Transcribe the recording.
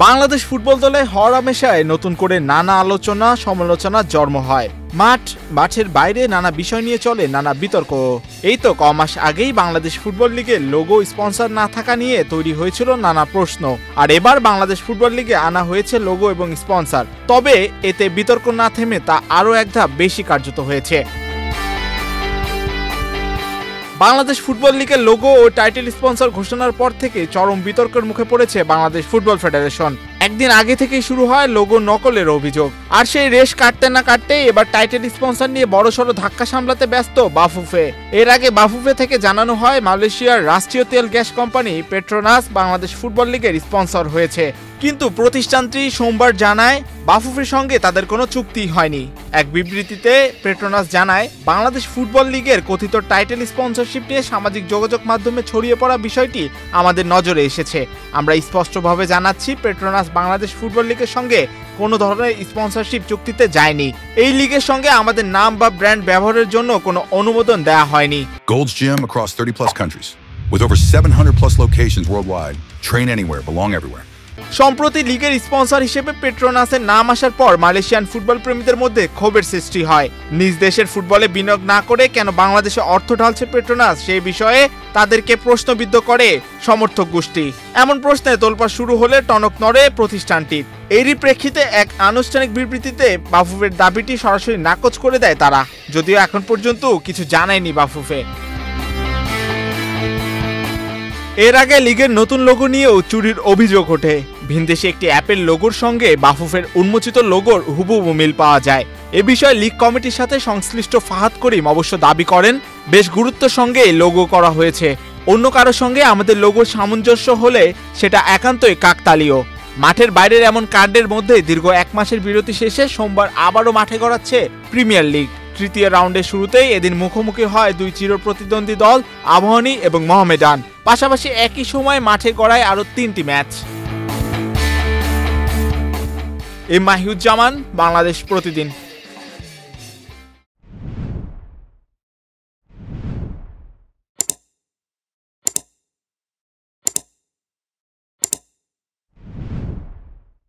Bangladesh football দলে হরহামেশায় নতুন করে নানা আলোচনা সমালোচনা জন্ম হয়। মাঠের বাইরে নানা বিষয় নিয়ে চলে নানা বিতর্ক। এই তো কমাস আগেই বাংলাদেশ ফুটবল লিগের লোগো স্পন্সর না থাকা নিয়ে তৈরি হয়েছিল নানা প্রশ্ন। আর এবার বাংলাদেশ ফুটবল লিগে আনা হয়েছে লোগো এবং স্পন্সর। তবে এতে বিতর্ক না থেমে তা আরও এক ধাপ বেশি কার্যত হয়েছে। বাংলাদেশ ফুটবল লিগের লোগো ও টাইটেল স্পন্সর ঘোষণার পর থেকে চরম বিতর্কের মুখে পড়েছে বাংলাদেশ ফুটবল ফেডারেশন। একদিন আগে থেকেই শুরু হয় লোগো নকলের অভিযোগ। আর সেই রেশ কাটতে না কাটতেই এবার টাইটেল স্পন্সর নিয়ে বড়সড় ধাক্কা সামলাতে ব্যস্ত বাফুফে। এর আগে বাফুফে থেকে জানানো হয় মালয়েশিয়ার রাষ্ট্রীয় তেল gas company Petronas Bangladesh football লিগের স্পন্সর হয়েছে। কিন্তু প্রতিষ্ঠানটি সোমবার জানায় বাফুফের সঙ্গে তাদের কোনো চুক্তি হয়নি। এক বিবৃতিতে পেট্রোনাস জানায়, বাংলাদেশ ফুটবল লিগের কথিত টাইটেল স্পন্সরশিপ নিয়ে সামাজিক যোগাযোগ মাধ্যমে ছড়িয়ে পড়া বিষয়টি আমাদের নজরে এসেছে। আমরা স্পষ্টভাবে জানাচ্ছি, পেট্রোনাস বাংলাদেশ ফুটবল লিগের সঙ্গে কোনো ধরনের স্পন্সরশিপ চুক্তিতে যায়নি। এই লিগের সঙ্গে আমাদের নাম বা ব্র্যান্ড ব্যবহারের জন্য কোনো অনুমোদন দেওয়া হয়নি। Gold's Gym across 30+ countries with over 700+ locations worldwide. Train anywhere, belong everywhere. সম্প্রতি লিগের স্পন্সর হিসেবে পেট্রোনাসের নাম আসার পর মালয়েশিয়ান ফুটবল প্রেমীদের মধ্যে ক্ষোভের সৃষ্টি হয়। নিজ দেশের ফুটবলে বিনিয়োগ না করে কেন বাংলাদেশে অর্থ ঢালছে পেট্রোনাস, সেই বিষয়ে তাদেরকে প্রশ্নবিদ্ধ করে সমর্থক গোষ্ঠী। এমন প্রশ্নে তোলপাড় শুরু হলে টনক নড়ে প্রতিষ্ঠানটির। এরই প্রেক্ষিতে এক আনুষ্ঠানিক বিবৃতিতে বাফুফের দাবিটি সরাসরি নাকচ করে দেয় তারা, যদিও এখন পর্যন্ত কিছু জানায়নি বাফুফে। এর আগে লিগের নতুন লোগো নিয়েও চুরির অভিযোগ ওঠে। ভিনদেশে একটি অ্যাপের লোগোর সঙ্গে বাফুফের উন্মোচিত লোগোর হুবহু মিল পাওয়া যায়। এ বিষয়ে লিগ কমিটির সাথে সংশ্লিষ্ট ফাহাদ করিম অবশ্য দাবি করেন, বেশ গুরুত্বের সঙ্গে লোগো করা হয়েছে। অন্য কারোর সঙ্গে আমাদের লোগোর সামঞ্জস্য হলে সেটা একান্তই কাকতালীয়। মাঠের বাইরের এমন কাণ্ডের মধ্যে দীর্ঘ 1 মাসের বিরতি শেষে সোমবার আবারও মাঠে গড়াচ্ছে প্রিমিয়ার লিগ। তৃতীয় রাউন্ডের শুরুতেই এদিন মুখোমুখি হয় দুই চিরপ্রতিদ্বন্দ্বী দল আবাহনী এবং মোহামেডান। পাশাপাশি একই সময় মাঠে গড়ায় আরও 3টি ম্যাচ। মাহিউজ্জামান, বাংলাদেশ প্রতিদিন।